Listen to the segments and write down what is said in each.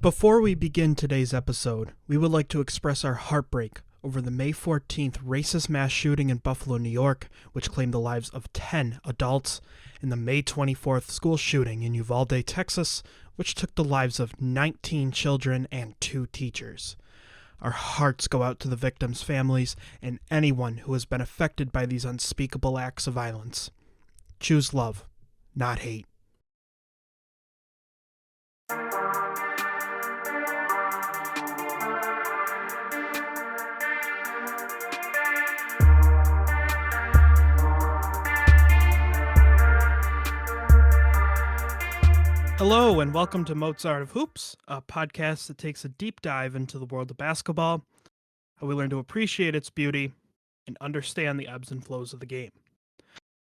Before we begin today's episode, we would like to express our heartbreak over the May 14th racist mass shooting in Buffalo, New York, which claimed the lives of 10 adults, and the May 24th school shooting in Uvalde, Texas, which took the lives of 19 children and 2 teachers. Our hearts go out to the victims' families and anyone who has been affected by these unspeakable acts of violence. Choose love, not hate. Hello and welcome to Mozart of Hoops, a podcast that takes a deep dive into the world of basketball, how we learn to appreciate its beauty and understand the ebbs and flows of the game.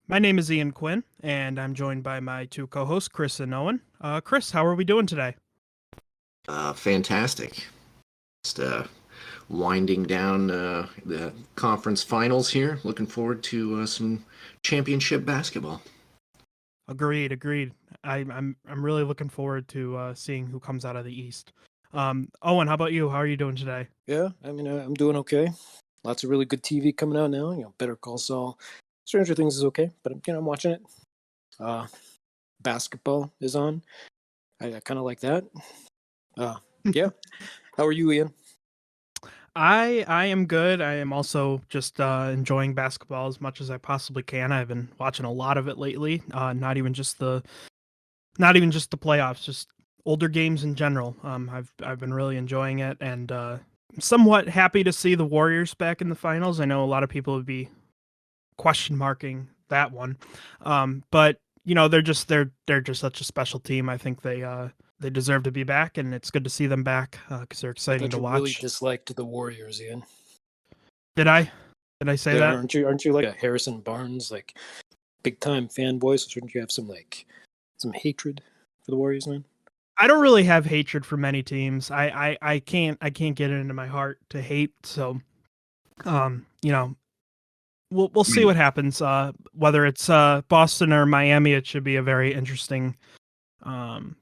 My name is Ian Quinn, and I'm joined by my 2 co-hosts, Chris and Owen. Chris, how are we doing today? Fantastic. Just winding down the conference finals here. Looking forward to some championship basketball. Agreed. I'm really looking forward to seeing who comes out of the East. Owen, how about you? How are you doing today? Yeah, I'm doing okay. Lots of really good TV coming out now. Better Call Saul. Stranger Things is okay, but I'm watching it. Basketball is on. I kind of like that. Yeah. How are you, Ian? I am good. I am also just enjoying basketball as much as I possibly can. I've been watching a lot of it lately. Not even just the playoffs, just older games in general. I've been really enjoying it, and somewhat happy to see the Warriors back in the finals. I know a lot of people would be question marking that one, but they're just such a special team. I think they deserve to be back, and it's good to see them back because they're exciting to watch. Really disliked the Warriors, Ian. Did I say that? Aren't you like a Harrison Barnes, like big time fanboy? So shouldn't you have some hatred for the Warriors, man? I don't really have hatred for many teams. I can't get it into my heart to hate. So, we'll see what happens. Whether it's Boston or Miami, it should be a very interesting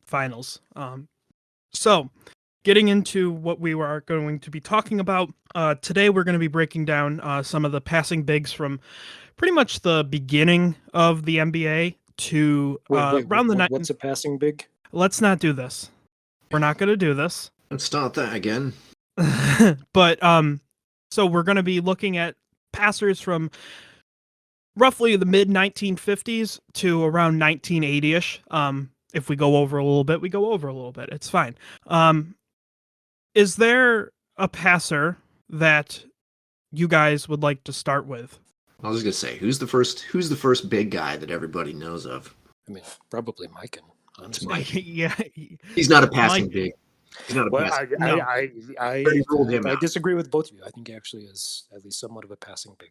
finals. So getting into what we are going to be talking about today, we're going to be breaking down some of the passing bigs from pretty much the beginning of the NBA to around the night. What's a passing big? Let's not do this. We're not going to do this. Let's start that again. But so we're going to be looking at passers from roughly the mid 1950s to around 1980ish. If we go over a little bit, we go over a little bit. It's fine. Is there a passer that you guys would like to start with? I was gonna say, who's the first big guy that everybody knows of? I mean, probably Mike. Honestly, Mike, yeah, he's not a passing big. He's not a passing. No. I disagree with both of you. I think he actually is at least somewhat of a passing big.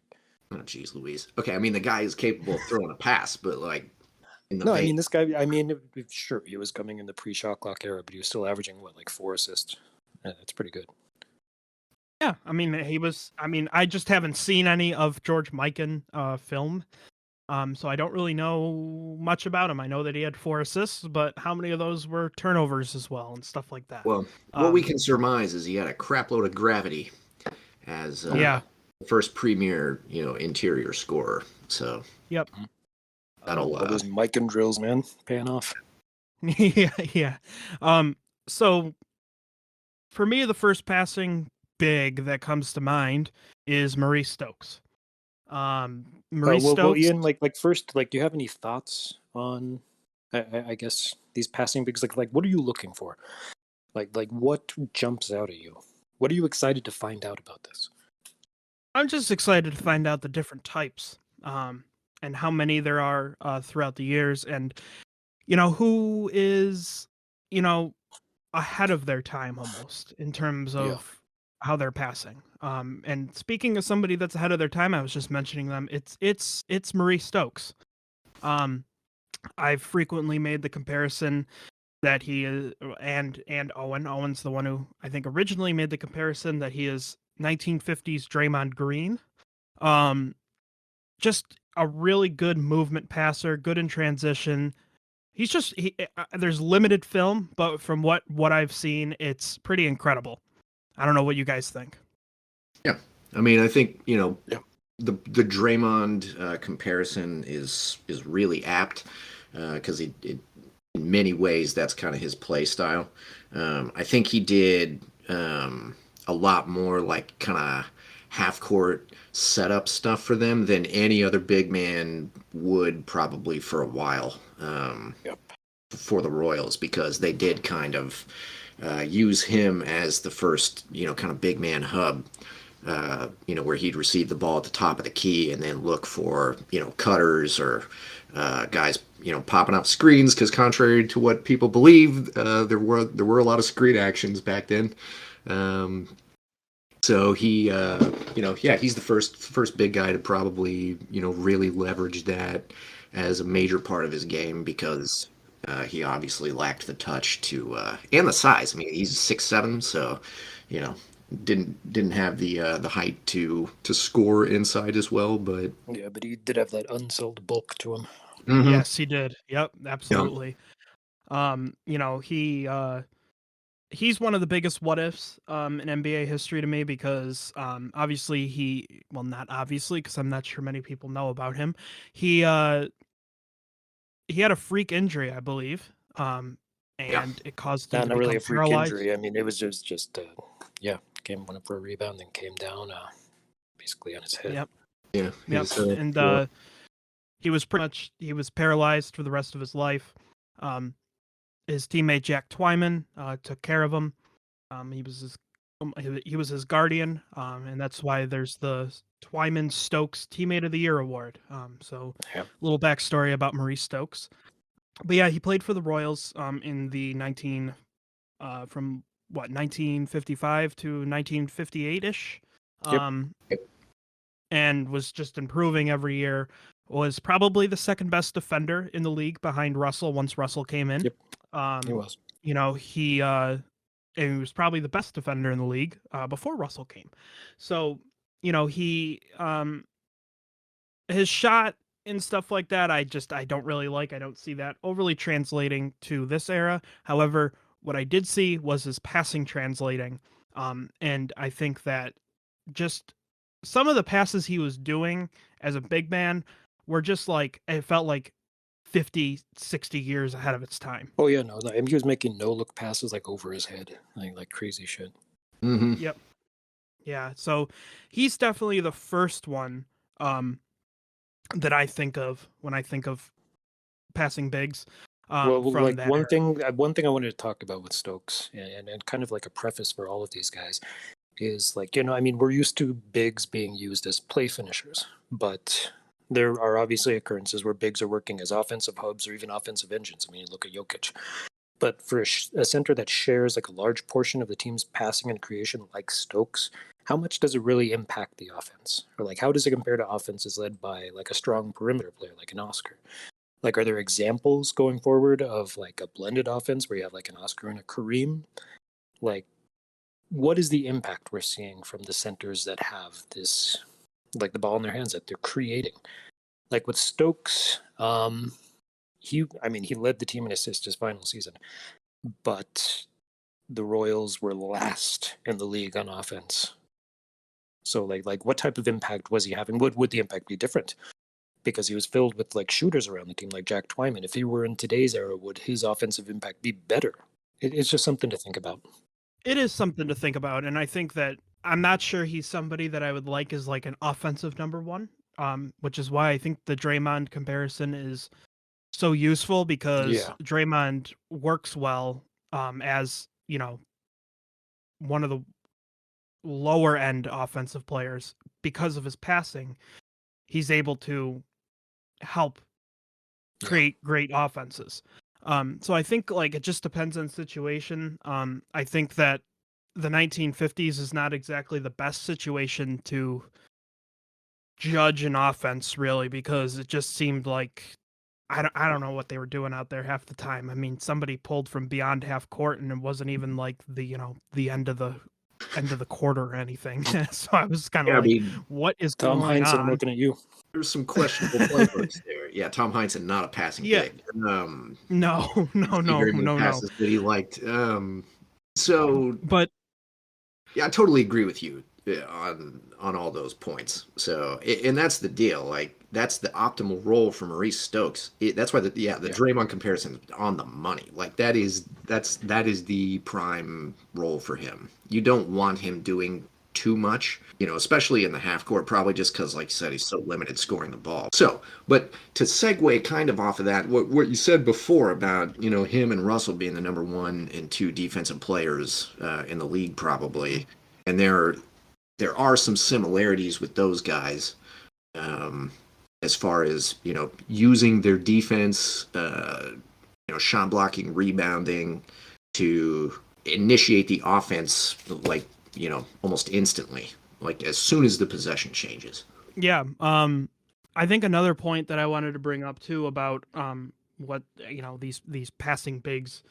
Oh, geez, Louise. Okay, I mean the guy is capable of throwing a pass, but like. I mean this guy. Sure, he was coming in the pre-shot clock era, but he was still averaging 4 assists. That's pretty good. Yeah, I mean he was. I mean, I just haven't seen any of George Mikan film, so I don't really know much about him. I know that he had 4 assists, but how many of those were turnovers as well and stuff like that? Well, what we can surmise is he had a crap load of gravity as the first premier, interior scorer. So yep. All those Mikan drills, man, paying off. yeah. So for me, the first passing big that comes to mind is Maurice Stokes. Stokes. Ian, first, do you have any thoughts on, I guess, these passing bigs? Like, what are you looking for? Like, what jumps out at you? What are you excited to find out about this? I'm just excited to find out the different types. And how many there are throughout the years, and who is ahead of their time almost in terms of how they're passing. And speaking of somebody that's ahead of their time, I was just mentioning them. It's Maurice Stokes. I've frequently made the comparison that he is, and Owen. Owen's the one who I think originally made the comparison that he is 1950s Draymond Green. Just a really good movement passer, good in transition, He's just there's limited film, but from what I've seen, it's pretty incredible. I don't know what you guys think. Yeah, I mean, I think Yeah. the Draymond comparison is really apt because in many ways that's kind of his play style. I think he did a lot more like kind of half court setup stuff for them than any other big man would probably for a while. Yep. For the Royals because they did kind of use him as the first, kind of big man hub, where he'd receive the ball at the top of the key and then look for, cutters or guys, popping out screens because contrary to what people believe, there were a lot of screen actions back then. So he, he's the first big guy to probably, really leverage that as a major part of his game because he obviously lacked the touch to and the size. I mean, he's 6'7", so didn't have the height to score inside as well. But Yeah, but he did have that unsold bulk to him. mm-hmm. Yes, he did. Yep, absolutely. He's one of the biggest what ifs in NBA history to me because obviously not obviously because I'm not sure many people know about him. He had a freak injury, I believe, and it caused him to Not become really a freak paralyzed. injury. I mean, it was just went up for a rebound, then came down, basically on his head. Yep. Yeah. And he was paralyzed for the rest of his life. His teammate Jack Twyman took care of him. He was his guardian, and that's why there's the Twyman Stokes Teammate of the Year award. So a little backstory about Maurice Stokes. But yeah, he played for the Royals in the 1955 to 1958-ish. And was just improving every year. Was probably the second best defender in the league behind Russell once Russell came in. Yep. He was. And he was probably the best defender in the league before Russell came. So, he his shot and stuff like that, I don't really like. I don't see that overly translating to this era. However, what I did see was his passing translating. And I think that just some of the passes he was doing as a big man were just like, it felt like 50, 60 years ahead of its time. Oh yeah, no, he was making no-look passes like over his head, like crazy shit. Mm-hmm. Yep. Yeah, so he's definitely the first one that I think of when I think of passing bigs. One thing I wanted to talk about with Stokes, and kind of like a preface for all of these guys, is like, we're used to bigs being used as play finishers, but there are obviously occurrences where bigs are working as offensive hubs or even offensive engines. I mean, you look at Jokic. But for a center that shares like a large portion of the team's passing and creation like Stokes, how much does it really impact the offense? Or like, how does it compare to offenses led by like a strong perimeter player like an Oscar? Like, are there examples going forward of like a blended offense where you have like an Oscar and a Kareem? Like, what is the impact we're seeing from the centers that have this, like the ball in their hands that they're creating? Like with Stokes, he led the team in assists his final season, but the Royals were last in the league on offense. So like what type of impact was he having? Would the impact be different? Because he was filled with like shooters around the team, like Jack Twyman. If he were in today's era, would his offensive impact be better? It's just something to think about. It is something to think about, and I think that I'm not sure he's somebody that I would like as like an offensive number one, which is why I think the Draymond comparison is so useful because Draymond works well as, one of the lower end offensive players because of his passing. He's able to help create great offenses. So I think like it just depends on situation. I think that the 1950s is not exactly the best situation to judge an offense really, because it just seemed like I don't know what they were doing out there half the time. I mean, somebody pulled from beyond half court and it wasn't even like the end of the quarter or anything. So I was kind of what is Tom going Heinsohn, on? I'm looking at you. There's some questionable playbooks there. Yeah, Tom Heinsohn, not a passing Yeah. big. No, Very many no. passes that he liked. So But yeah, I totally agree with you on all those points. So and that's the deal. Like that's the optimal role for Maurice Stokes. That's why the Draymond comparison is on the money. Like that is the prime role for him. You don't want him doing too much, especially in the half court, probably just because, like you said, he's so limited scoring the ball. So, but to segue kind of off of that, what you said before about, him and Russell being the number 1 and 2 defensive players in the league, probably, and there are some similarities with those guys as far as, using their defense, shot blocking, rebounding to initiate the offense, like, almost instantly, like as soon as the possession changes. yeah, I think another point that I wanted to bring up too about what these passing bigs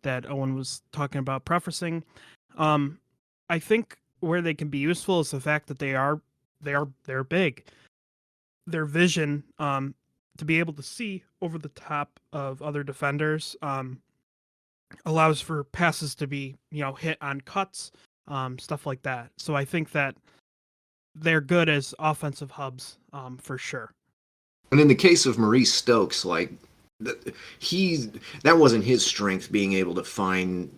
that Owen was talking about prefacing, I think where they can be useful is the fact that they're big. Their vision to be able to see over the top of other defenders allows for passes to be hit on cuts, stuff like that. So I think that they're good as offensive hubs for sure. And in the case of Maurice Stokes, like that wasn't his strength, being able to find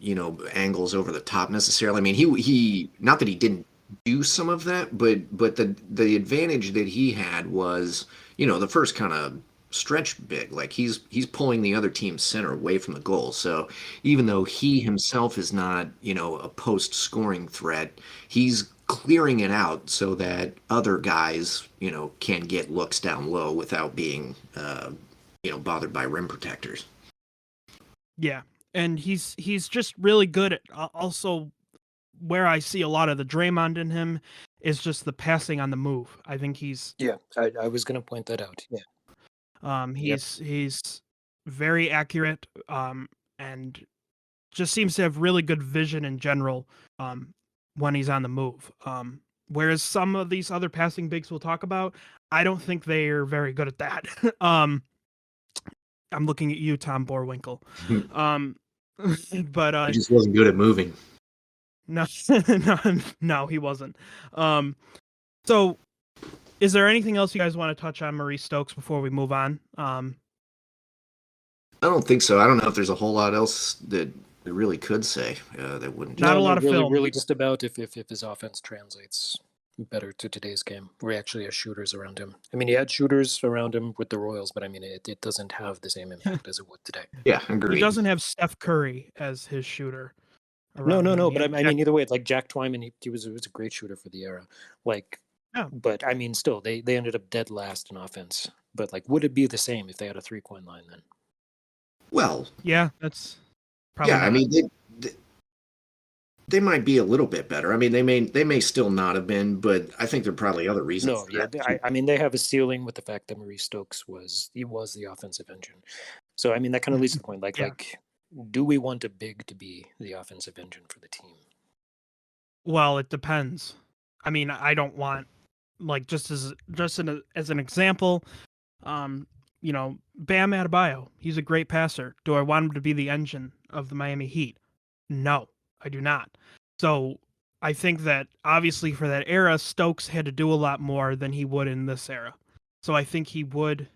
angles over the top necessarily. I mean, he not that he didn't do some of that, but the advantage that he had was the first kind of stretch big, like he's pulling the other team's center away from the goal. So even though he himself is not a post scoring threat, he's clearing it out so that other guys can get looks down low without being bothered by rim protectors. Yeah, and he's just really good at also where I see a lot of the Draymond in him is just the passing on the move. I think he's I was going to point that out. Yeah. He's very accurate and just seems to have really good vision in general when he's on the move. Whereas some of these other passing bigs we'll talk about, I don't think they are very good at that. I'm looking at you, Tom Borwinkle. But He just wasn't good at moving. no, no, he wasn't. So is there anything else you guys want to touch on Maurice Stokes before we move on? I don't think so. I don't know if there's a whole lot else that we really could say that wouldn't. Not a lot of really, film. Really, just about if his offense translates better to today's game, where he actually has shooters around him. I mean, he had shooters around him with the Royals, but I mean, it doesn't have the same impact as it would today. Yeah, agreed. He doesn't have Steph Curry as his shooter. No. But I mean, either way, it's like Jack Twyman. He was a great shooter for the era. Like, yeah. But I mean, still, they ended up dead last in offense. But like, would it be the same if they had a 3-point line then? Well, yeah, that's probably. Yeah, not. I mean, they might be a little bit better. I mean, they may still not have been, but I think there are probably other reasons. No, yeah, I mean, they have a ceiling with the fact that Maurice Stokes was the offensive engine. So I mean, that kind of leads to the point. Like, do we want a big to be the offensive engine for the team? Well, it depends. I mean, I don't want just as an example. Bam Adebayo, he's a great passer. Do I want him to be the engine of the Miami Heat? No, I do not. So I think that obviously for that era, Stokes had to do a lot more than he would in this era. So I think he would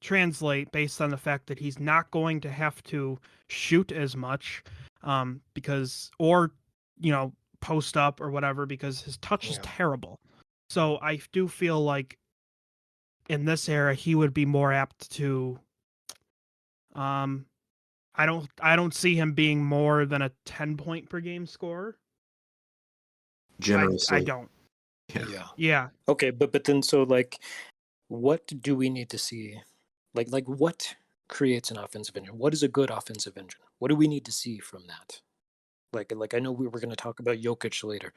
translate based on the fact that he's not going to have to shoot as much post up or whatever, because his touch is terrible. So I do feel like in this era he would be more apt to I don't see him being more than a 10-point per game scorer. Generously. I don't. Yeah. Okay, but then so like, what do we need to see? Like what creates an offensive engine? What is a good offensive engine? What do we need to see from that? Like I know we were going to talk about Jokic later,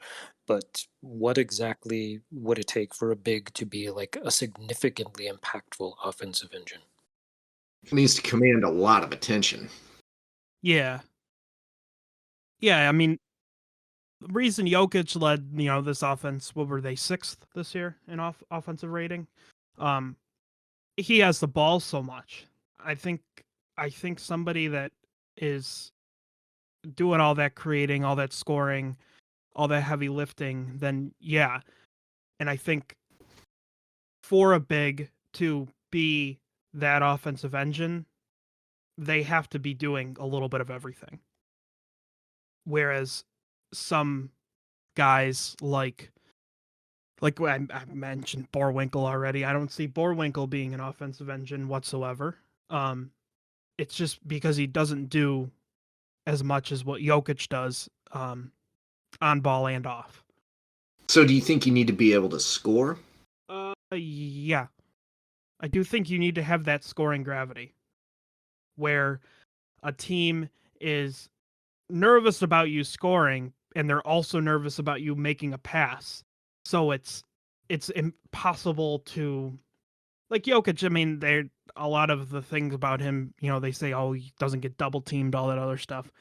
but what exactly would it take for a big to be like a significantly impactful offensive engine? It needs to command a lot of attention. Yeah. Yeah, I mean, the reason Jokic led, this offense, what were they, 6th this year in offensive rating? he has the ball so much. I think somebody that is doing all that creating, all that scoring, all that heavy lifting, then yeah. And I think for a big to be that offensive engine, they have to be doing a little bit of everything. Whereas some guys like I mentioned Borwinkle already, I don't see Borwinkle being an offensive engine whatsoever. It's just because he doesn't do as much as what Jokic does on ball and off. So do you think you need to be able to score? Yeah. I do think you need to have that scoring gravity where a team is nervous about you scoring and they're also nervous about you making a pass. So it's impossible to, like Jokic, I mean, they're a lot of the things about him, they say, oh, he doesn't get double teamed, all that other stuff.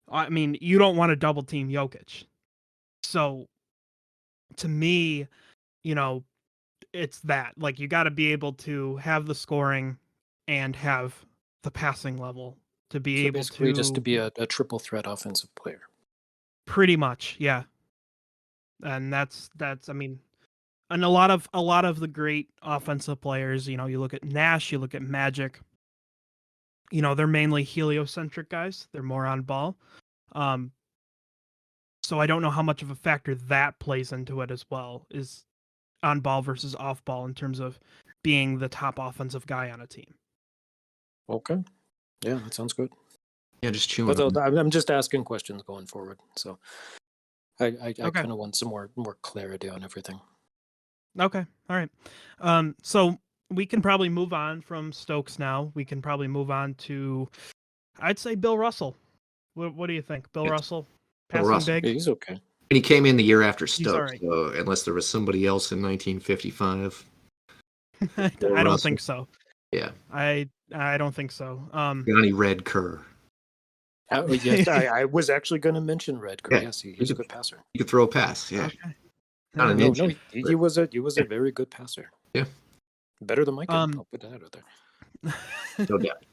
I mean, you don't want to double team Jokic. So to me, it's that. Like, you got to be able to have the scoring and have the passing level to be able basically to just to be a triple threat offensive player. Pretty much, yeah. And that's I mean, and a lot of the great offensive players, you look at Nash, you look at Magic, they're mainly heliocentric guys. They're more on ball. So I don't know how much of a factor that plays into it as well, is on ball versus off ball in terms of being the top offensive guy on a team. Okay. Yeah, that sounds good. Yeah, just chewing. But I'm just asking questions going forward, so I Okay. kind of want some more clarity on everything. Okay, all right. So we can probably move on from Stokes now. We can probably move on to, I'd say, Bill Russell. What do you think, Bill Russell? Passing Russell. big. Yeah, he's okay. And he came in the year after He's all Stokes, right. so unless there was somebody else in 1955. I don't think so. Yeah. I don't think so. Johnny Red Kerr. Yes, I was actually going to mention Red Kerr. Yeah, yes, he's a good passer. You could throw a pass, yeah. Okay. Not an engine, he was a very good passer. Yeah. Better than Mike. I'll put that out there. No doubt.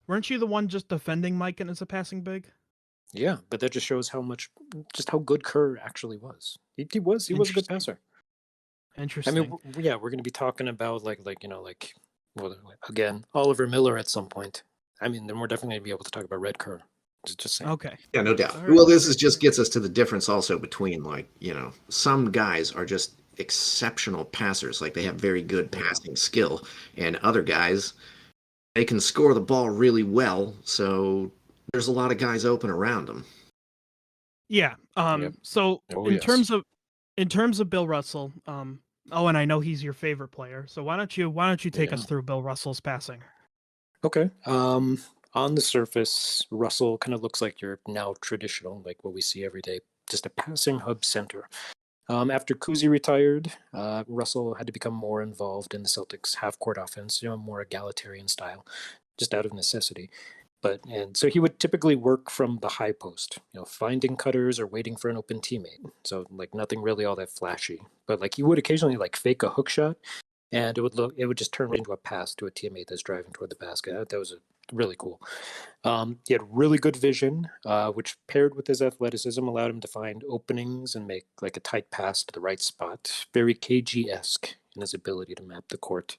Weren't you the one just defending Mike as a passing big? Yeah, but that just shows how good Kerr actually was. He was a good passer. Interesting. I mean, yeah, we're going to be talking about again, Oliver Miller at some point. I mean, then we're definitely going to be able to talk about Red Kerr. Just saying. Okay. Yeah, no doubt. Right. Well, this just gets us to the difference also between, some guys are just exceptional passers. Like, they have very good passing skill. And other guys, they can score the ball really well. So there's a lot of guys open around them. Yeah. So in terms of Bill Russell, Owen, I know he's your favorite player. So why don't you take us through Bill Russell's passing? Okay. On the surface, Russell kind of looks like your now traditional, like what we see every day, just a passing hub center. After Cousy retired, Russell had to become more involved in the Celtics' half-court offense, more egalitarian style, just out of necessity. And so he would typically work from the high post, finding cutters or waiting for an open teammate. So nothing really all that flashy, but he would occasionally fake a hook shot, and it would just turn into a pass to a teammate that's driving toward the basket. That was really cool. He had really good vision, which paired with his athleticism allowed him to find openings and make a tight pass to the right spot. Very KG-esque in his ability to map the court.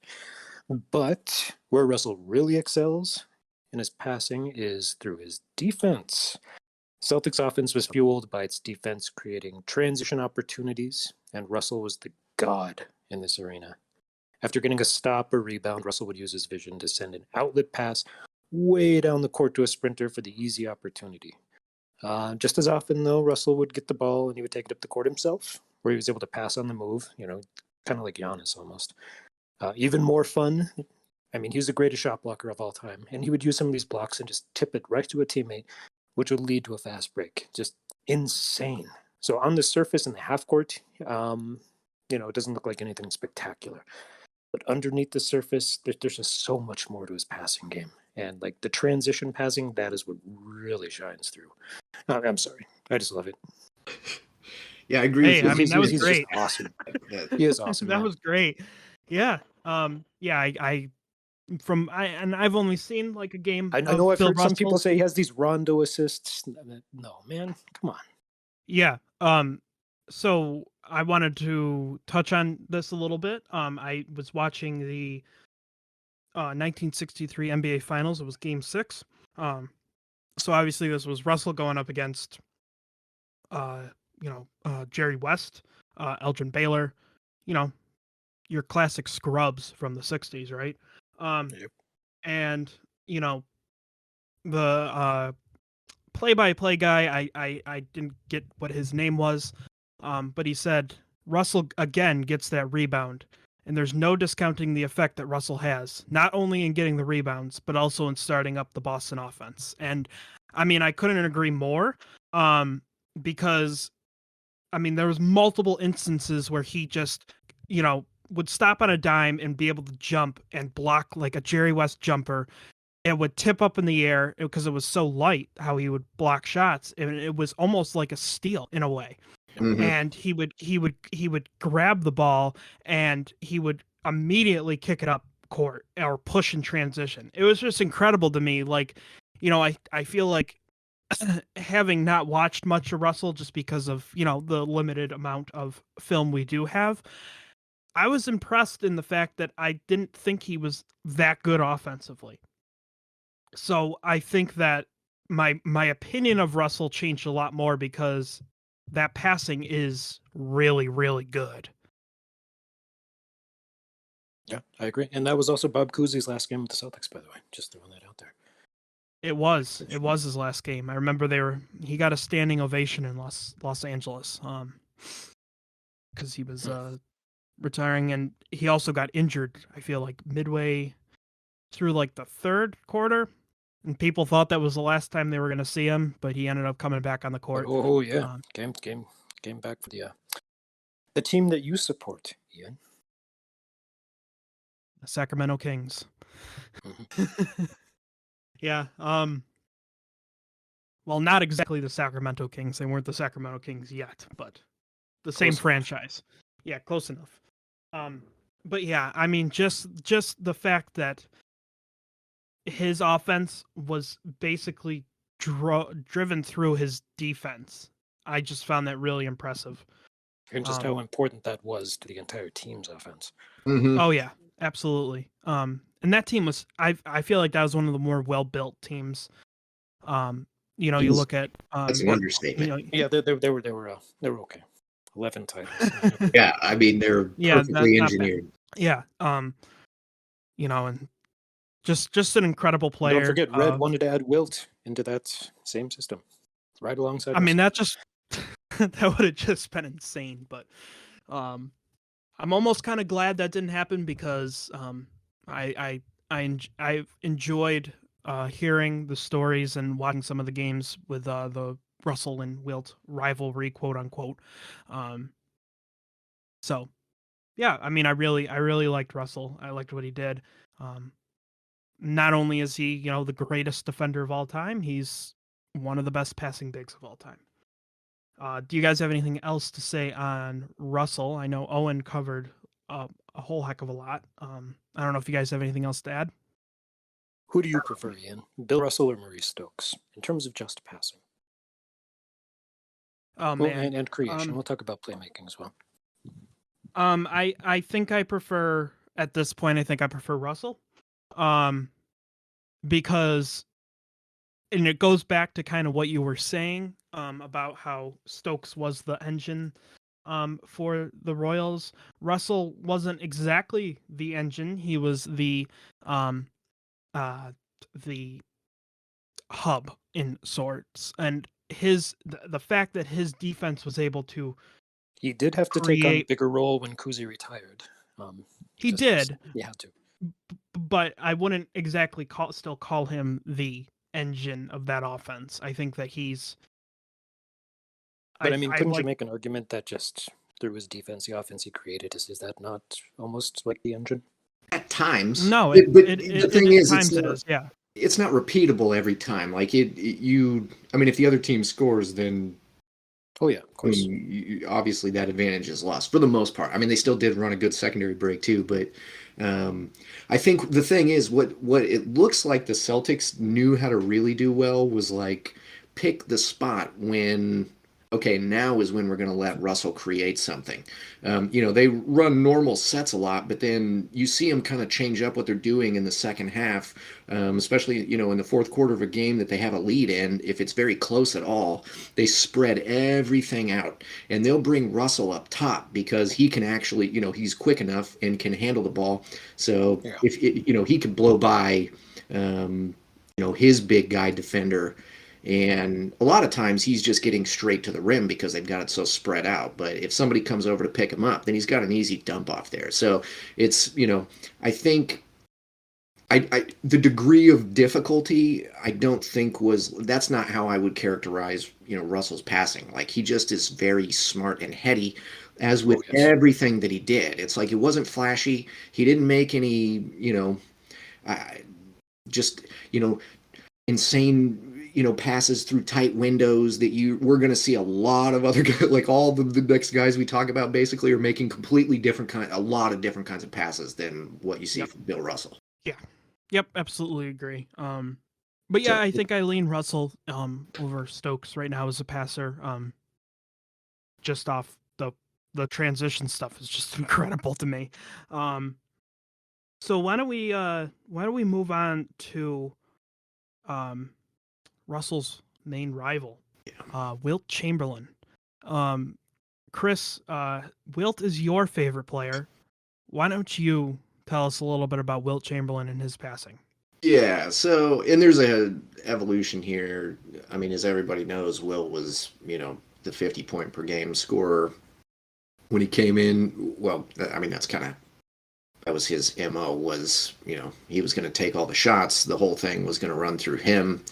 But where Russell really excels in his passing is through his defense. Celtics offense was fueled by its defense creating transition opportunities, and Russell was the god in this arena. After getting a stop or rebound, Russell would use his vision to send an outlet pass way down the court to a sprinter for the easy opportunity. Just as often, though, Russell would get the ball and he would take it up the court himself, where he was able to pass on the move, kind of like Giannis almost. Even more fun, I mean, he was the greatest shot blocker of all time, and he would use some of these blocks and just tip it right to a teammate, which would lead to a fast break. Just insane. So on the surface in the half court, it doesn't look like anything spectacular. But underneath the surface, there's just so much more to his passing game. And the transition passing, that is what really shines through. I'm sorry. I just love it. Yeah, I agree with you. I mean, that was great. Awesome. He is awesome. That was great. Yeah. yeah, I've only seen like a game I of know I've Bill heard some people Russell. say he has these Rondo assists. No, man, come on. Yeah. So I wanted to touch on this a little bit. I was watching the 1963 NBA Finals. It was Game 6. So obviously this was Russell going up against, Jerry West, Elgin Baylor, you know, your classic scrubs from the 60s, right? Yep. And, you know, the play-by-play guy, I didn't get what his name was, but he said Russell again gets that rebound, and there's no discounting the effect that Russell has, not only in getting the rebounds, but also in starting up the Boston offense. And I mean, I couldn't agree more, because I mean, there was multiple instances where he just, would stop on a dime and be able to jump and block like a Jerry West jumper. It would tip up in the air because it was so light how he would block shots, and it was almost like a steal in a way. Mhm. And he would grab the ball and he would immediately kick it up court or push in transition. It was just incredible to me. Like, I feel like having not watched much of Russell just because of, the limited amount of film we do have, I was impressed in the fact that I didn't think he was that good offensively. So I think that my opinion of Russell changed a lot more because that passing is really, really good. Yeah, I agree. And that was also Bob Cousy's last game with the Celtics, by the way. Just throwing that out there. It was his last game. I remember he got a standing ovation in Los Angeles, because he was retiring, and he also got injured. I feel like midway through like the third quarter, and people thought that was the last time they were going to see him, but he ended up coming back on the court. Oh yeah, game back for the team that you support, Ian. The Sacramento Kings. Mm-hmm. Yeah. Well, not exactly the Sacramento Kings. They weren't the Sacramento Kings yet, but the same franchise. Yeah, close enough. But yeah, I mean, just the fact that his offense was basically driven through his defense, I just found that really impressive. And just how important that was to the entire team's offense. Mhm. Oh yeah, absolutely. And that team was, I feel like that was one of the more well-built teams. You look at That's an understatement. Yeah, they were okay. 11 titles. Yeah, I mean they're perfectly engineered. Yeah, and just an incredible player. Don't forget, Red wanted to add Wilt into that same system, right alongside. I mean, that just that would have just been insane. But I'm almost kind of glad that didn't happen because I've enjoyed hearing the stories and watching some of the games with the Russell and Wilt rivalry, quote unquote. So yeah, I mean, I really liked Russell. I liked what he did. Not only is he, the greatest defender of all time, he's one of the best passing bigs of all time. Do you guys have anything else to say on Russell? I know Owen covered a whole heck of a lot. I don't know if you guys have anything else to add. Who do you prefer, Ian? Bill Russell or Maurice Stokes in terms of just passing? Oh man, and creation. We'll talk about playmaking as well. I think I prefer at this point. I think I prefer Russell, because, and it goes back to kind of what you were saying, about how Stokes was the engine, for the Royals. Russell wasn't exactly the engine. He was the hub in sorts, and the fact that his defense was able to. He did have to take on a bigger role when Cousy retired. He did. He had to. But I wouldn't exactly still call him the engine of that offense. I think that he's. But I mean, couldn't you make an argument that just through his defense, the offense he created, is that not almost like the engine? At times. No, but the thing is, yeah. It's not repeatable every time. Like I mean, if the other team scores, then Oh yeah, of I course. mean, obviously that advantage is lost for the most part. I mean, they still did run a good secondary break too, but I think the thing is, what it looks like the Celtics knew how to really do well was like pick the spot when. Okay, now is when we're going to let Russell create something. They run normal sets a lot, but then you see them kind of change up what they're doing in the second half, especially in the fourth quarter of a game that they have a lead in. If it's very close at all, they spread everything out, and they'll bring Russell up top because he can actually, he's quick enough and can handle the ball. So Yeah. if he could blow by, his big guy defender. And a lot of times he's just getting straight to the rim because they've got it so spread out. But if somebody comes over to pick him up, then he's got an easy dump off there. So it's, I think the degree of difficulty I don't think that's not how I would characterize Russell's passing. Like he just is very smart and heady, as with Oh yes. everything that he did. It's like it wasn't flashy. He didn't make any uh, just insane passes through tight windows that we're going to see a lot of other guys, like all the next guys we talk about basically are making completely a lot of different kinds of passes than what you see Yep. from Bill Russell. Yeah. Yep, absolutely agree. But yeah, So I think I lean Russell over Stokes right now as a passer. Just off the transition stuff is just incredible to me. So why don't we move on to um Russell's main rival, Wilt Chamberlain. Um, Chris, Wilt is your favorite player. Why don't you tell us a little bit about Wilt Chamberlain and his passing? yeah, so and there's a evolution here. I mean, as everybody knows, Will was the 50-point per game scorer when he came in. Well, I mean that was his MO, was he was going to take all the shots. The whole thing was going to run through him,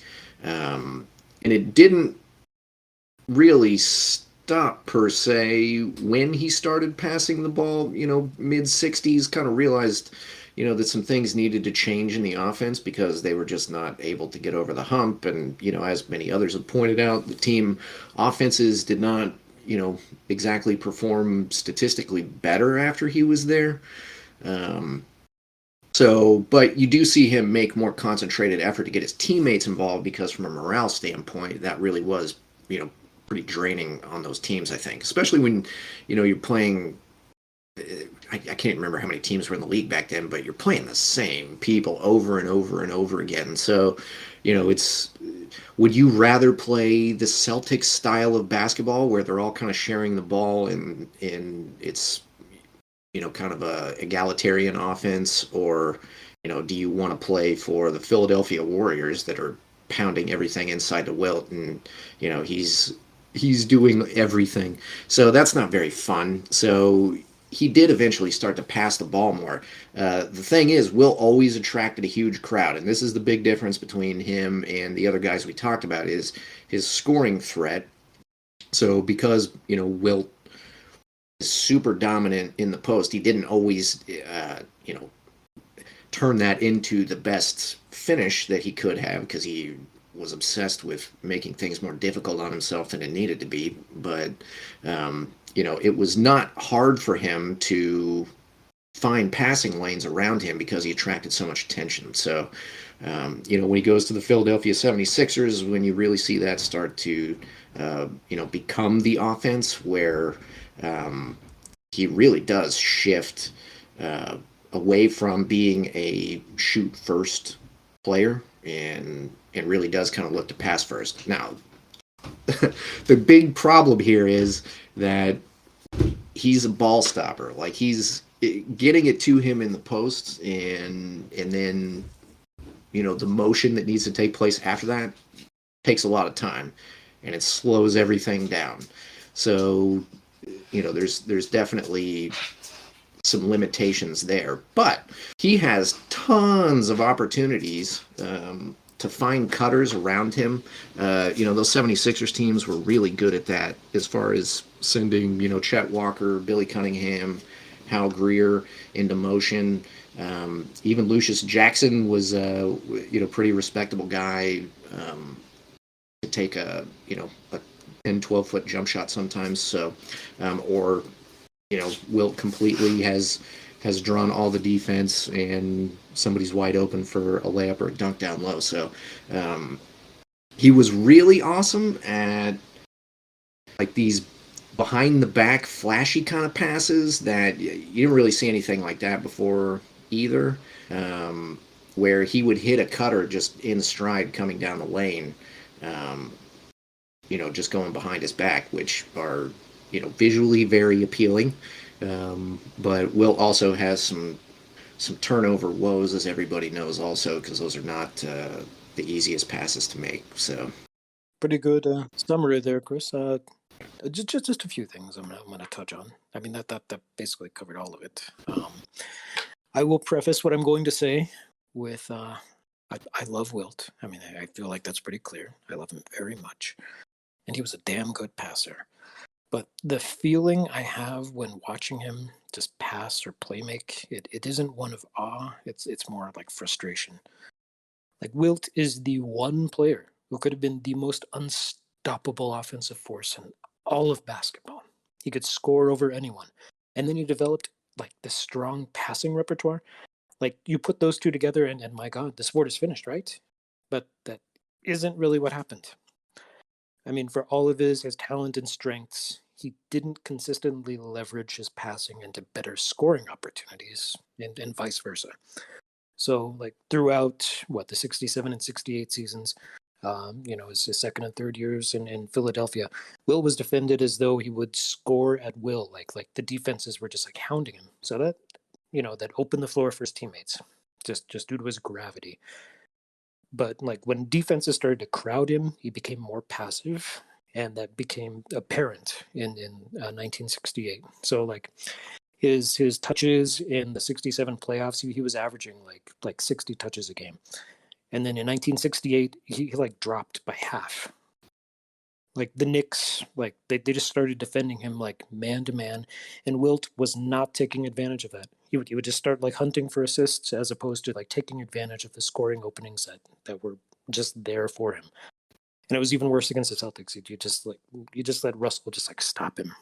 and it didn't really stop per se when he started passing the ball. Mid 60s, kind of realized that some things needed to change in the offense because they were just not able to get over the hump. And as many others have pointed out, the team offenses did not exactly perform statistically better after he was there. But you do see him make more concentrated effort to get his teammates involved because, from a morale standpoint, that really was, pretty draining on those teams. I think, especially when, you're playing. I can't remember how many teams were in the league back then, but you're playing the same people over and over and over again. So, it's. Would you rather play the Celtics style of basketball where they're all kind of sharing the ball and it's kind of a egalitarian offense, or do you want to play for the Philadelphia Warriors that are pounding everything inside the Wilt, and he's doing everything, so that's not very fun. So he did eventually start to pass the ball more. The thing is, Will always attracted a huge crowd, and this is the big difference between him and the other guys we talked about, is his scoring threat. So because Wilt super dominant in the post, he didn't always, turn that into the best finish that he could have because he was obsessed with making things more difficult on himself than it needed to be. But, it was not hard for him to find passing lanes around him because he attracted so much attention. So, when he goes to the Philadelphia 76ers, when you really see that start to, become the offense where he really does shift away from being a shoot first player and really does kind of look to pass first. Now, the big problem here is that he's a ball stopper. Like, he's getting it to him in the post, and then the motion that needs to take place after that takes a lot of time, and it slows everything down. So there's definitely some limitations there, but he has tons of opportunities to find cutters around him. Those 76ers teams were really good at that as far as sending, Chet Walker, Billy Cunningham, Hal Greer into motion. Even Lucius Jackson was a pretty respectable guy to take a 10, 12-foot jump shot sometimes. So, or Wilt completely has drawn all the defense and somebody's wide open for a layup or a dunk down low. So he was really awesome at like these behind the back flashy kind of passes that you didn't really see anything like that before either, where he would hit a cutter just in stride coming down the lane, just going behind his back, which are visually very appealing. But Wilt also has some turnover woes, as everybody knows, also because those are not the easiest passes to make. So pretty good summary there, Chris. Just a few things I'm gonna touch on. I mean that basically covered all of it. I will preface what I'm going to say with I love Wilt. I mean I feel like that's pretty clear. I love him very much, and he was a damn good passer. But the feeling I have when watching him just pass or play make, it isn't one of awe. It's more like frustration. Like Wilt is the one player who could have been the most unstoppable offensive force in all of basketball. He could score over anyone. And then he developed like this strong passing repertoire. Like you put those two together and my God, the sport is finished, right? But that isn't really what happened. I mean, for all of his talent and strengths, he didn't consistently leverage his passing into better scoring opportunities and vice versa. So, like throughout the 67 and 68 seasons, his second and third years in Philadelphia, Will was defended as though he would score at will. Like the defenses were just like hounding him. So that opened the floor for his teammates, just due to his gravity. But like when defenses started to crowd him, he became more passive, and that became apparent in 1968. So like his touches in the 67 playoffs, he was averaging like 60 touches a game. And then in 1968, he like dropped by half. Like the Knicks, like they just started defending him like man to man, and Wilt was not taking advantage of that. He would just start like hunting for assists as opposed to like taking advantage of the scoring openings that were just there for him. And it was even worse against the Celtics. You just let Russell just like stop him.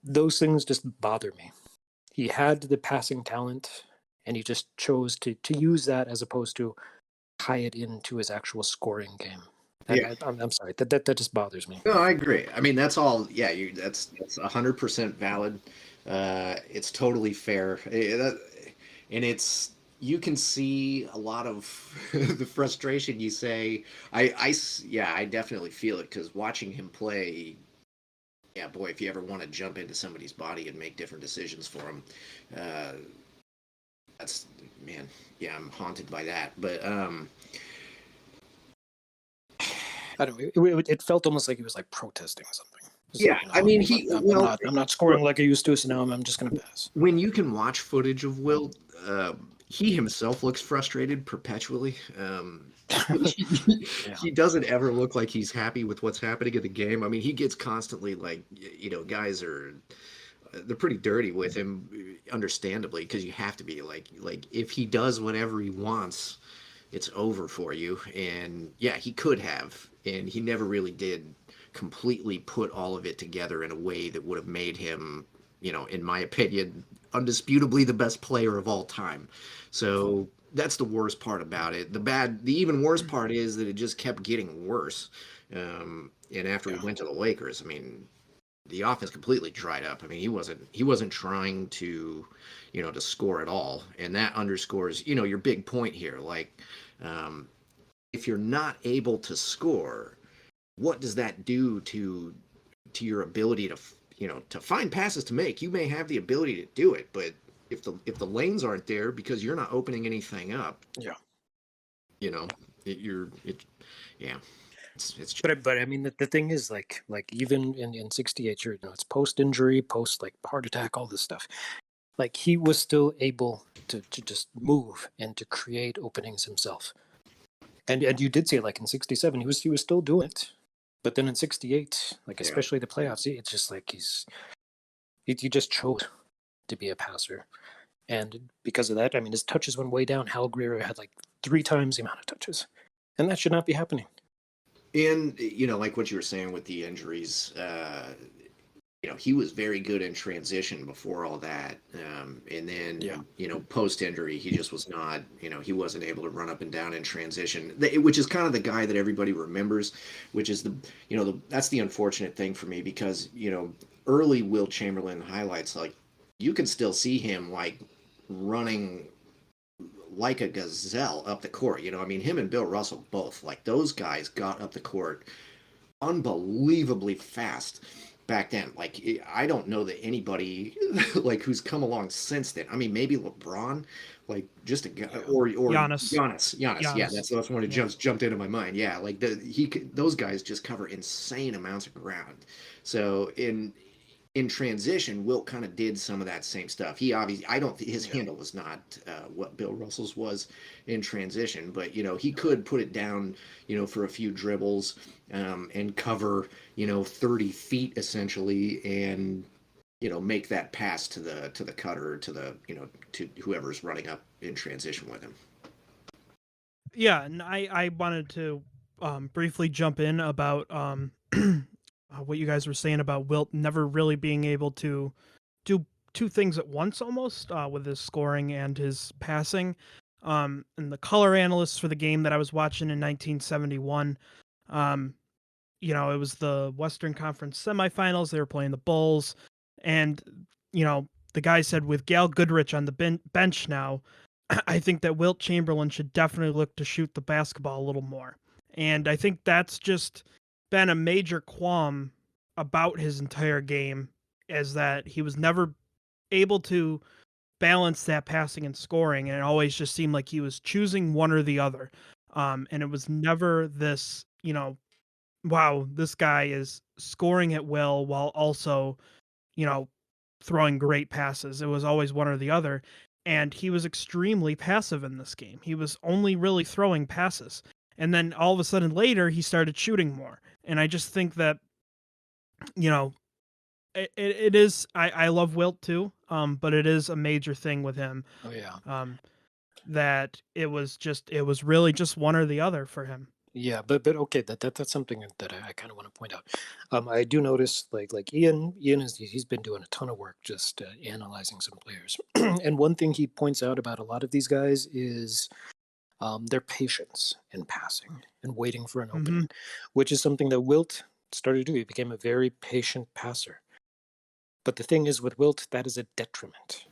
Those things just bother me. He had the passing talent, and he just chose to use that as opposed to tie it into his actual scoring game. yeah. I'm sorry, that just bothers me. No, I agree. I mean, that's all. Yeah, that's 100% valid. It's totally fair, and you can see a lot of the frustration. You say, yeah, I definitely feel it because watching him play. Yeah, boy, if you ever want to jump into somebody's body and make different decisions for him, uh, that's man. Yeah, I'm haunted by that. But I don't know. It felt almost like he was like protesting something. yeah, I mean, I'm not scoring like I used to, so now I'm just going to pass. when you can watch footage of Will, he himself looks frustrated perpetually. He doesn't ever look like he's happy with what's happening in the game. I mean, he gets constantly like, guys are they're pretty dirty with him, understandably, because you have to be like if he does whatever he wants, it's over for you. And yeah, he could have, and he never really did completely put all of it together in a way that would have made him, in my opinion, undisputably the best player of all time. So that's the worst part about it. The even worse part is that it just kept getting worse. And after he went to the Lakers, I mean, the offense completely dried up. I mean, he wasn't trying to, to score at all, and that underscores, your big point here. Like, if you're not able to score, what does that do to your ability to, to find passes to make? You may have the ability to do it, but if the lanes aren't there because you're not opening anything up, Yeah. Yeah. It's But I mean the thing is like even in 68, it's post injury, post like heart attack, all this stuff. Like he was still able to just move and to create openings himself. And you did see it like in 67, he was still doing it. But then in 68, like especially the playoffs, it's just like he just chose to be a passer. And because of that, I mean his touches went way down. Hal Greer had like 3 times the amount of touches. And that should not be happening. And like what you were saying with the injuries, he was very good in transition before all that. And then, post injury, he just was not, he wasn't able to run up and down in transition, which is kind of the guy that everybody remembers, which is that's the unfortunate thing for me because, early Wilt Chamberlain highlights, like you can still see him like running like a gazelle up the court. I mean, him and Bill Russell both, like those guys got up the court unbelievably fast back then. Like I don't know that anybody like who's come along since then. I mean, maybe LeBron, like just a guy, or Giannis. Yeah, that's one that jumped into my mind. Yeah, like those guys just cover insane amounts of ground. So in transition, Wilt kind of did some of that same stuff. He obviously, I don't think his handle was not what Bill Russell's was in transition, but he could put it down, for a few dribbles and cover, 30 feet essentially, and make that pass to the cutter, to the to whoever's running up in transition with him. Yeah, and I wanted to briefly jump in about what you guys were saying about Wilt never really being able to do two things at once almost with his scoring and his passing. And the color analysts for the game that I was watching in 1971, it was the Western Conference semifinals. They were playing the Bulls. And, the guy said with Gal Goodrich on the bench now, I think that Wilt Chamberlain should definitely look to shoot the basketball a little more. And I think that's just been a major qualm about his entire game, is that he was never able to balance that passing and scoring, and it always just seemed like he was choosing one or the other. And it was never this, wow, this guy is scoring at will while also, throwing great passes. It was always one or the other. And he was extremely passive in this game. He was only really throwing passes. And then all of a sudden later, he started shooting more. And I just think that, it is, I love Wilt too, but it is a major thing with him. Oh, yeah. That it was really just one or the other for him. Yeah, but okay, that's something that I kind of want to point out. I do notice like Ian he's been doing a ton of work just analyzing some players, and one thing he points out about a lot of these guys is their patience in passing and waiting for an opening, which is something that Wilt started to do. He became a very patient passer. But the thing is, with Wilt, that is a detriment.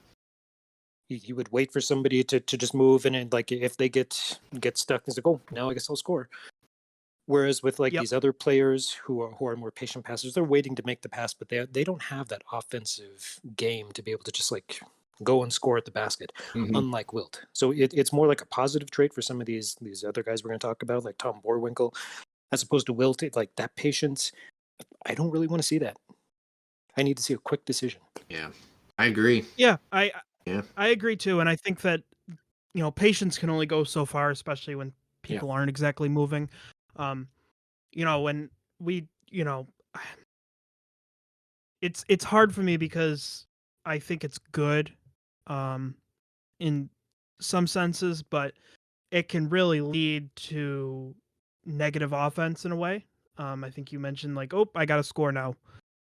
He would wait for somebody to just move, and then, like if they get stuck, he's like, "Oh, now I guess I'll score." Whereas with these other players who are more patient passers, they're waiting to make the pass, but they don't have that offensive game to be able to just like go and score at the basket, unlike Wilt. So it's more like a positive trait for some of these other guys we're going to talk about, like Tom Boerwinkle, as opposed to Wilt. Like that patience, I don't really want to see that. I need to see a quick decision. Yeah, I agree. Yeah, I agree too, and I think that patience can only go so far, especially when people aren't exactly moving. When we, it's hard for me because I think it's good, in some senses, but it can really lead to negative offense in a way. I think you mentioned like, oh, I got to score now,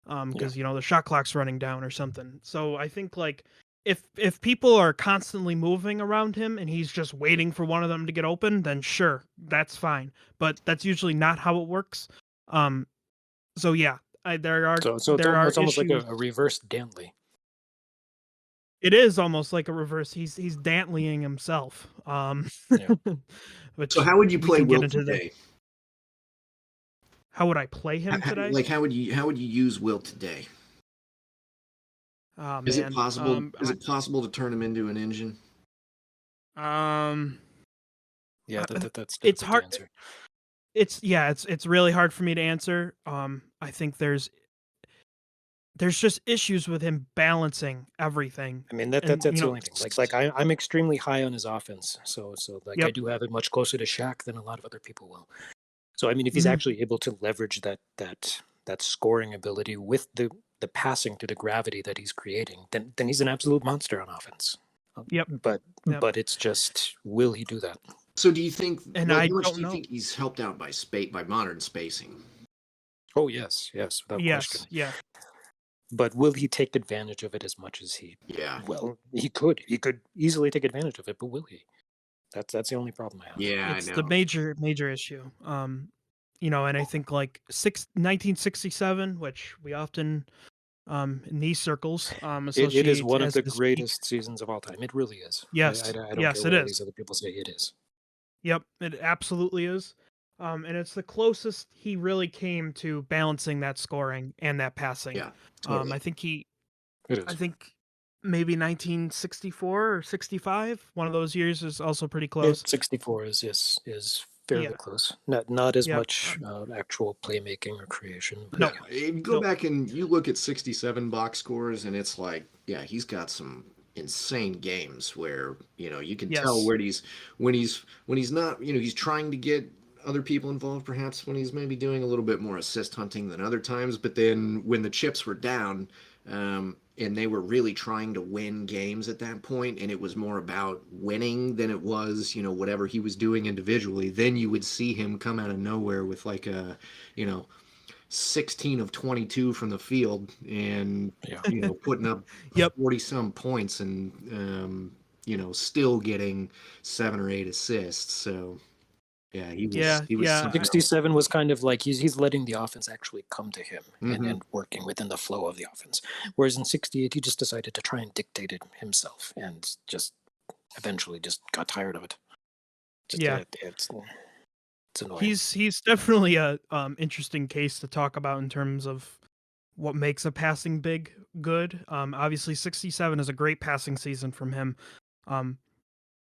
because the shot clock's running down or something. So I think like if people are constantly moving around him and he's just waiting for one of them to get open, then sure, that's fine. But that's usually not how it works. So yeah, there are it's almost issues. like a reverse Dantley. It is almost like a reverse. He's Dantleying himself. So how would you play Wilt today? How would I play him today? Like how would you use Wilt today? Oh, man. Is it possible? Is it possible to turn him into an engine? Yeah, that's it's hard. To answer. It's really hard for me to answer. I think there's just issues with him balancing everything. I mean that's the only thing. Like I'm extremely high on his offense, so like I do have it much closer to Shaq than a lot of other people will. So I mean, if he's actually able to leverage that scoring ability with the passing through the gravity that he's creating, then he's an absolute monster on offense. But it's just, will he do that? So do you think, and well, I how much don't do you know. think he's helped out by modern spacing? Oh yes, yes, without Yes, question. yeah, But will he take advantage of it as much as he? Yeah. Well, he could. He could easily take advantage of it, but will he? That's the only problem I have. Yeah, I it's the know. major issue. And I think like 1967, which we often in these circles It is associate one of as the his peak. greatest seasons of all time. It really is. Yes, I don't care yes, it what all is. these other people say. It is. Yep, it absolutely is. And it's the closest he really came to balancing that scoring and that passing. Yeah, totally. I think It I is. think maybe 1964 or 65. One of those years is also pretty Yeah, close. 64 is fairly Yeah. close. Not as Yep. much actual playmaking or creation, but Yeah, No. yeah. you go Nope. back and you look at 67 box scores, and it's like, yeah, he's got some insane games where, you can tell Yes. where when he's not, he's trying to get other people involved, perhaps when he's maybe doing a little bit more assist hunting than other times. But then when the chips were down, and they were really trying to win games at that point, and it was more about winning than it was, whatever he was doing individually, then you would see him come out of nowhere with like a, you know, 16 of 22 from the field and Yeah. putting up Yep. 40 some points and still getting 7 or 8 assists. So yeah, Yeah. he was Yeah. something else. 67 was kind of like he's letting the offense actually come to him Mm-hmm. and working within the flow of the offense. Whereas in 68, he just decided to try and dictate it himself and just eventually just got tired of it. Just Yeah. it's annoying. He's definitely a interesting case to talk about in terms of what makes a passing big good. Obviously 67 is a great passing season from him.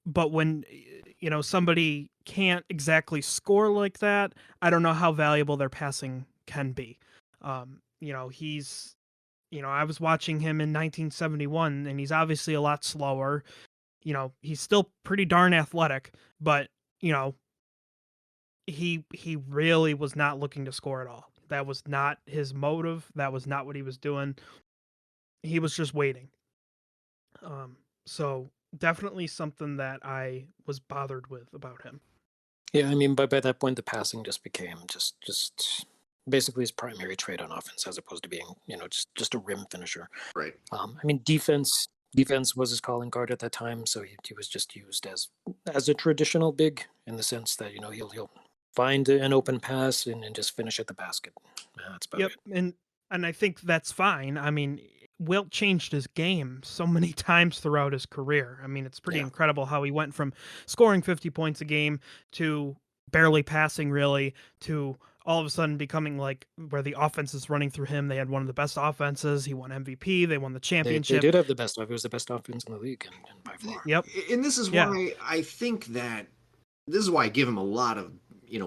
But when somebody can't exactly score like that, I don't know how valuable their passing can be. He's I was watching him in 1971 and he's obviously a lot slower. He's still pretty darn athletic, but you know, he really was not looking to score at all. That was not his motive. That was not what he was doing. He was just waiting. So definitely something that I was bothered with about him. Yeah, I mean, by that point, the passing just became just basically his primary trait on offense, as opposed to being just a rim finisher. Right. I mean, defense was his calling card at that time, so he was just used as a traditional big in the sense that he'll find an open pass and just finish at the basket. That's about Yep, it. and I think that's fine. I mean, Wilt changed his game so many times throughout his career. I mean, it's pretty Yeah. incredible how he went from scoring 50 points a game to barely passing really to all of a sudden becoming like where the offense is running through him. They had one of the best offenses. He won MVP. They won the They championship. did have the best offense. It was the best offense in the league, and by far. Yep. And this is Yeah. why I think that this is why I give him a lot of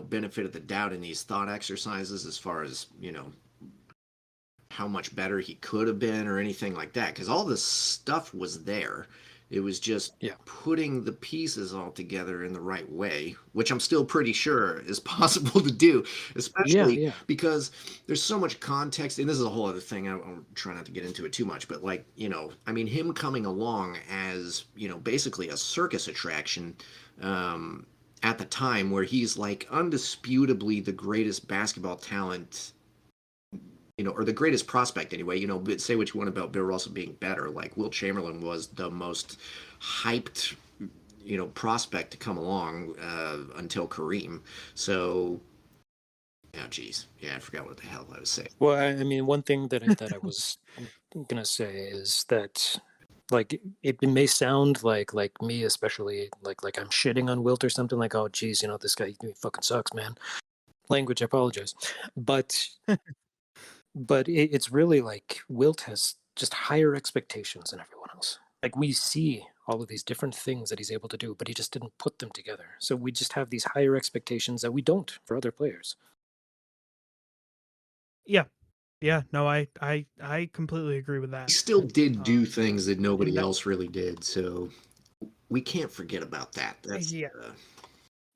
benefit of the doubt in these thought exercises as far as how much better he could have been or anything like that, because all this stuff was there. It was just putting the pieces all together in the right way, which I'm still pretty sure is possible to do, especially because there's so much context. And this is a whole other thing. I'll try not to get into it too much, but I mean, him coming along as, basically a circus attraction at the time where he's like undisputably the greatest basketball talent, or the greatest prospect anyway. But say what you want about Bill Russell being better. Like Wilt Chamberlain was the most hyped, prospect to come along until Kareem. So, geez, I forgot what the hell I was saying. Well, I mean, one thing that I was gonna say is that, like, it may sound like me, especially like I'm shitting on Wilt or something. Like, oh, geez, this guy he fucking sucks, man. Language, I apologize, but. But it's really like Wilt has just higher expectations than everyone else. Like we see all of these different things that he's able to do, but he just didn't put them together. So we just have these higher expectations that we don't for other players. Yeah. Yeah, no, I completely agree with that. He still did do things that nobody that, else really did, so we can't forget about that. That's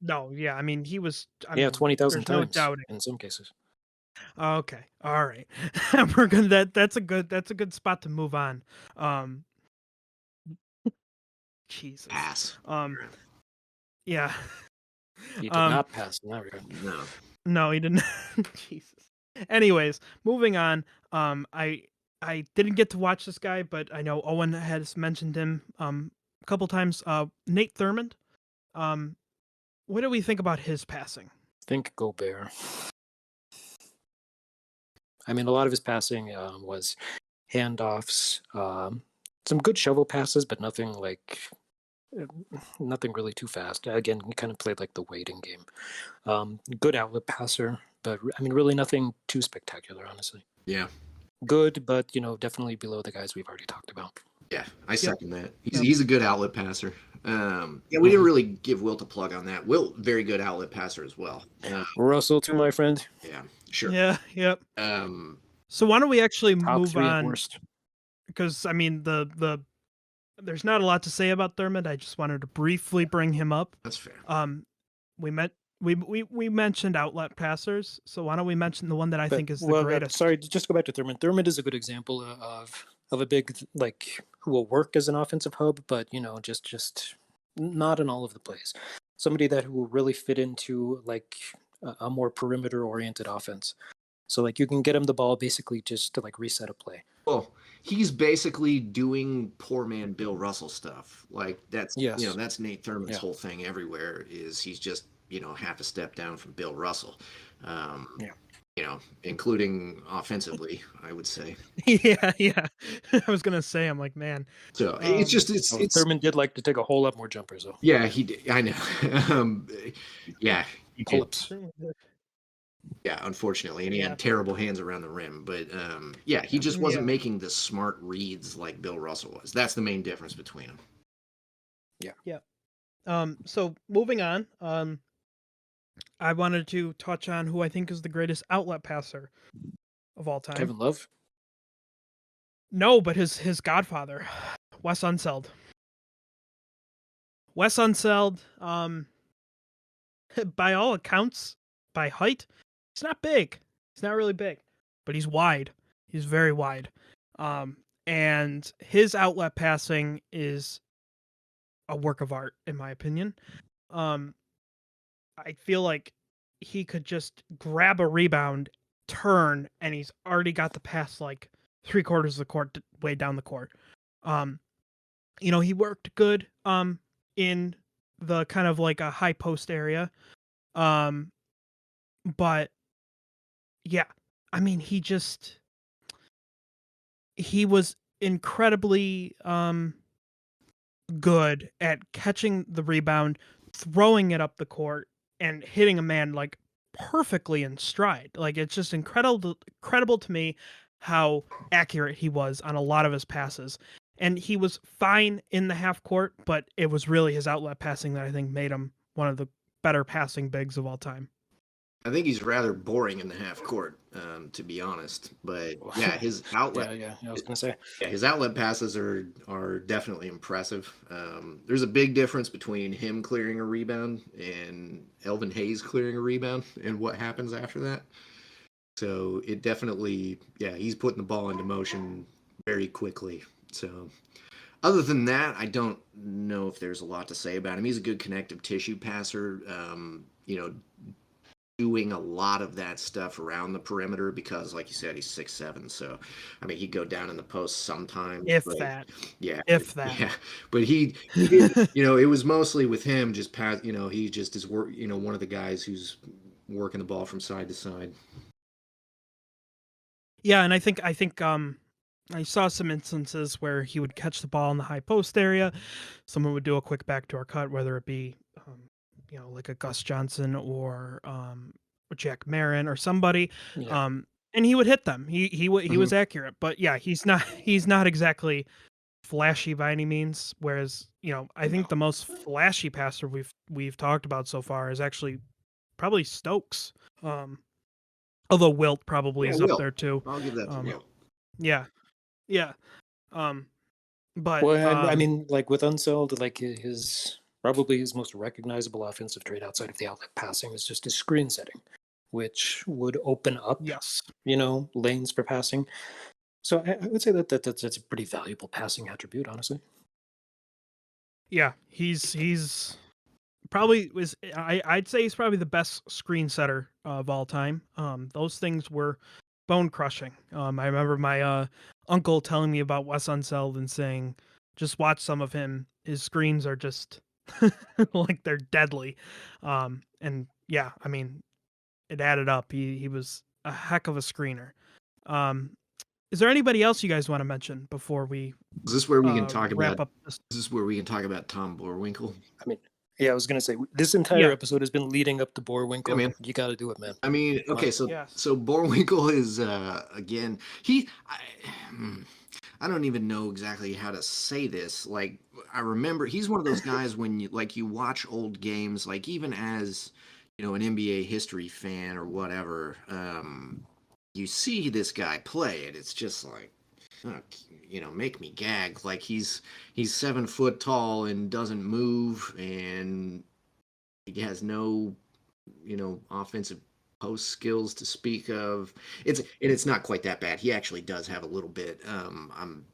no, yeah, I mean he was 20,000 no times doubting. in some cases. Okay, all right. We're gonna that's a good spot to move on. Jesus. Pass. Yeah. He did Um, not pass in that regard. No. No, he didn't. Jesus. Anyways, moving on. I didn't get to watch this guy, but I know Owen has mentioned him a couple times. Nate Thurmond. What do we think about his passing? Think Gobert. I mean, a lot of his passing was handoffs, some good shovel passes, but nothing really too fast. Again, he kind of played like the waiting game. Good outlet passer, but I mean, really nothing too spectacular, honestly. Yeah. Good, but definitely below the guys we've already talked about. Yeah, I second that. He's a good outlet passer. Yeah, we didn't really give Wilt a plug on that. Wilt, very good outlet passer as well. Russell, too, my friend. Yeah, sure. Yeah, yep. So why don't we actually Top move 3 at on? worst. Because I mean, there's not a lot to say about Thurmond. I just wanted to briefly bring him up. That's fair. We mentioned outlet passers, so why don't we mention the one that I think is the greatest? Sorry, just go back to Thurmond. Thurmond is a good example of a big, who will work as an offensive hub, but just not in all of the plays. Somebody that who will really fit into a more perimeter oriented offense. So you can get him the ball basically just to reset a play. Well, he's basically doing poor man Bill Russell stuff. That's Yes. That's Nate Thurman's whole thing everywhere is he's just half a step down from Bill Russell. Including offensively, I would say. Yeah. I was gonna say, I'm like, man. So it's Thurmond did like to take a whole lot more jumpers though. Yeah, he did. I know. Yeah, he pull-ups. Yeah, unfortunately, and he had terrible hands around the rim. But he just wasn't making the smart reads like Bill Russell was. That's the main difference between them. Yeah. So moving on, I wanted to touch on who I think is the greatest outlet passer of all time. Kevin Love? No, but his godfather, Wes Unseld. Wes Unseld, by all accounts, by height, he's not big. He's not really big, but he's wide. He's very wide. And his outlet passing is a work of art, in my opinion. I feel like he could just grab a rebound, turn, and he's already got the pass 3/4 of the court, way down the court. He worked good in the kind of a high post area. But yeah, I mean, he was incredibly good at catching the rebound, throwing it up the court, and hitting a man perfectly in stride. It's just incredible to me how accurate he was on a lot of his passes. And he was fine in the half court, but it was really his outlet passing that I think made him one of the better passing bigs of all time. I think he's rather boring in the half court, to be honest. But yeah, his outlet. Yeah, I was gonna say. Yeah, his outlet passes are definitely impressive. There's a big difference between him clearing a rebound and Elvin Hayes clearing a rebound and what happens after that. So it definitely, he's putting the ball into motion very quickly. So other than that, I don't know if there's a lot to say about him. He's a good connective tissue passer. Doing a lot of that stuff around the perimeter because, like you said, he's 6'7". So, I mean, he'd go down in the post sometimes. If that. But he did, it was mostly with him just pass. He just is one of the guys who's working the ball from side to side. Yeah, and I think I saw some instances where he would catch the ball in the high post area. Someone would do a quick backdoor cut, whether it be like a Gus Johnson or Jack Marin or somebody, and he would hit them. He was accurate, but he's not exactly flashy by any means. Whereas I think the most flashy passer we've talked about so far is actually probably Stokes. Although Wilt probably is up there too. I'll give that to Wilt. Yeah. But I mean, with Unseld, his probably his most recognizable offensive trait outside of the outlet passing is just his screen setting, which would open up, lanes for passing. So I would say that's a pretty valuable passing attribute, honestly. Yeah, he's I'd say he's probably the best screen setter of all time. Those things were bone crushing. I remember my uncle telling me about Wes Unseld and saying, just watch some of him. His screens are just like they're deadly. And yeah, I mean, it added up. He was a heck of a screener. Um, is there anybody else you guys want to mention before we Is this where we can talk wrap about? up this? Is this where we can talk about Tom Boerwinkle? I mean, yeah, I was gonna say this entire Yeah. episode has been leading up to Boerwinkle. Yeah, man. You got to do it, man. I mean, Come okay, on. so Yes. so Boerwinkle is again I don't even know exactly how to say this. Like I remember he's one of those guys when you watch old games, like even as an NBA history fan or whatever, you see this guy play and it's just like make me gag. Like he's 7 foot tall and doesn't move and he has no offensive post skills to speak of. It's not quite that bad. He actually does have a little bit. I'm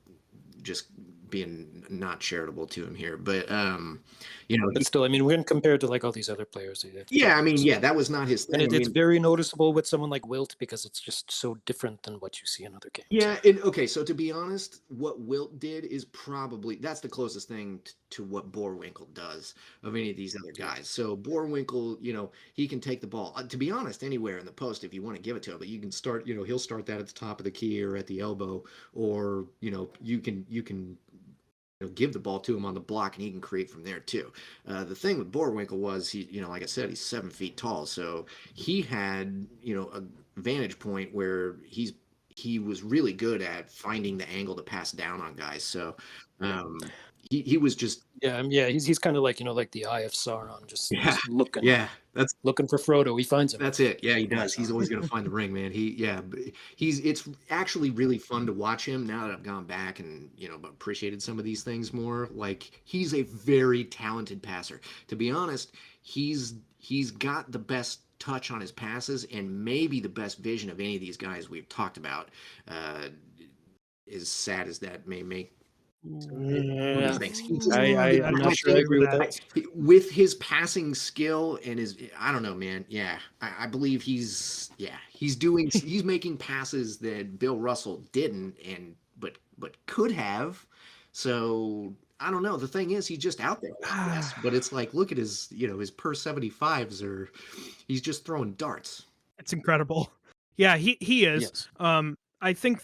just being not charitable to him here, but But still, I mean, when compared to like all these other players, yeah, I mean, yeah, that was not his thing. and I it's mean, very noticeable with someone like Wilt because it's just so different than what you see in other games. yeah, okay, so to be honest, what Wilt did is probably that's the closest thing to what Boerwinkle does of any of these other guys. So Boerwinkle, he can take the ball. To be honest, anywhere in the post if you want to give it to him, but you can start, he'll start that at the top of the key or at the elbow, or you can give the ball to him on the block and he can create from there too. The thing with Boerwinkle was he, like I said, he's 7 feet tall, so he had a vantage point where he was really good at finding the angle to pass down on guys. So he was just he's kind of like like the Eye of Sauron, just looking. Yeah, that's looking for Frodo. He finds him. That's it. Yeah, he does. He's always going to find the ring, man. It's actually really fun to watch him now that I've gone back and appreciated some of these things more. Like he's a very talented passer. To be honest, he's got the best touch on his passes and maybe the best vision of any of these guys we've talked about. As sad as that may make. Yeah. I'm not sure I agree with that. With his passing skill and I don't know, man. Yeah, I believe he's making passes that Bill Russell didn't but could have. So I don't know. The thing is, he's just out there. Yes, but it's like, look at his his per 75s he's just throwing darts. It's incredible. Yeah, he is. Yes. I think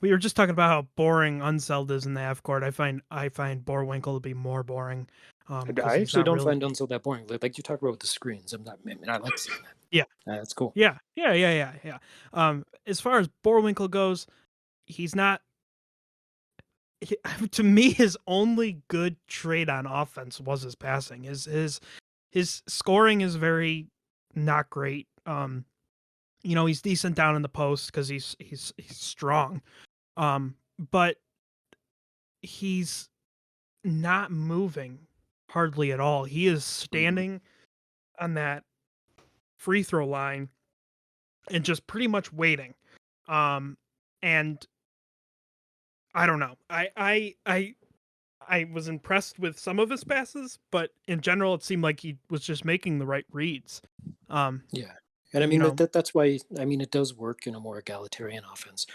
we were just talking about how boring Unseld is in the half court. I find Boerwinkle to be more boring. I actually don't find Unseld that boring. Like you talk about with the screens, I like seeing that. Yeah, that's cool. Yeah. As far as Boerwinkle goes, he's not. To me, his only good trait on offense was his passing. His scoring is very not great. He's decent down in the post because he's strong. But he's not moving hardly at all. He is standing on that free throw line and just pretty much waiting. And I don't know. I was impressed with some of his passes, but in general, it seemed like he was just making the right reads. Yeah. And I mean, that's why, it does work in a more egalitarian offense.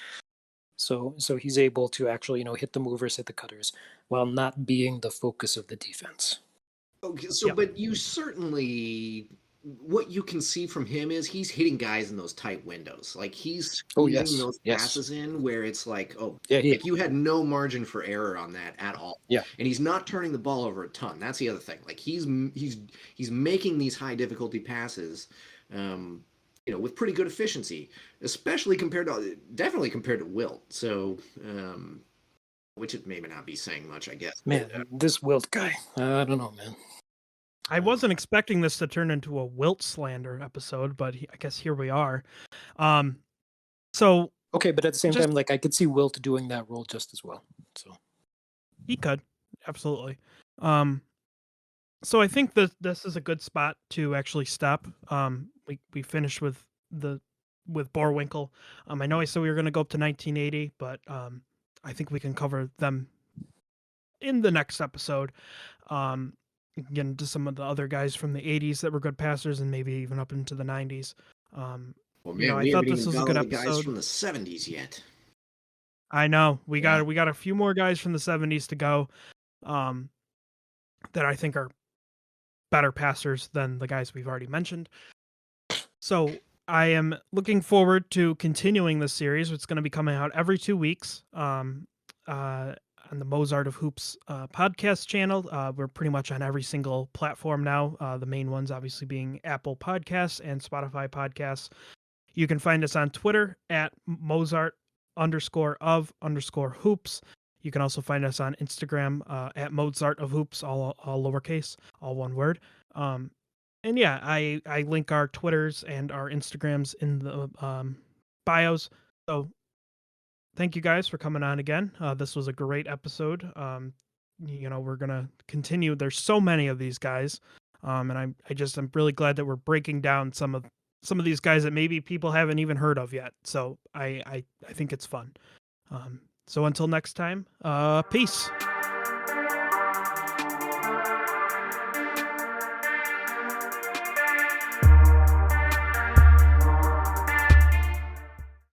So he's able to actually, hit the movers, hit the cutters, while not being the focus of the defense. Okay, so but you certainly, what you can see from him is he's hitting guys in those tight windows. Like he's squeezing those passes in where it's like, like you had no margin for error on that at all. Yeah, and he's not turning the ball over a ton. That's the other thing. Like he's making these high difficulty passes. With pretty good efficiency, especially definitely compared to Wilt. So, which it may not be saying much, I guess. Man, this Wilt guy, I don't know, man. I wasn't expecting this to turn into a Wilt slander episode, but I guess here we are. So okay, but at the same time, like I could see Wilt doing that role just as well. So he could absolutely. So I think this is a good spot to actually stop. We finished with Boerwinkle. I know I said we were going to go up to 1980, but I think we can cover them in the next episode. get into some of the other guys from the 80s that were good passers and maybe even up into the 90s. Well, You know, man, I we thought haven't this even was a got good all the guys episode. from the 70s yet. I know we Yeah. got a few more guys from the 70s to go, that I think are better passers than the guys we've already mentioned. So I am looking forward to continuing this series. It's going to be coming out every 2 weeks. On the Mozart of Hoops podcast channel. We're pretty much on every single platform now. The main ones obviously being Apple Podcasts and Spotify Podcasts. You can find us on Twitter at Mozart_of_hoops. You can also find us on Instagram at Mozart of Hoops, all lowercase, all one word. And yeah, I link our Twitters and our Instagrams in the bios. So thank you guys for coming on again. This was a great episode. You know, we're gonna continue. There's so many of these guys, and I'm really glad that we're breaking down some of these guys that maybe people haven't even heard of yet. So I think it's fun. So until next time, peace.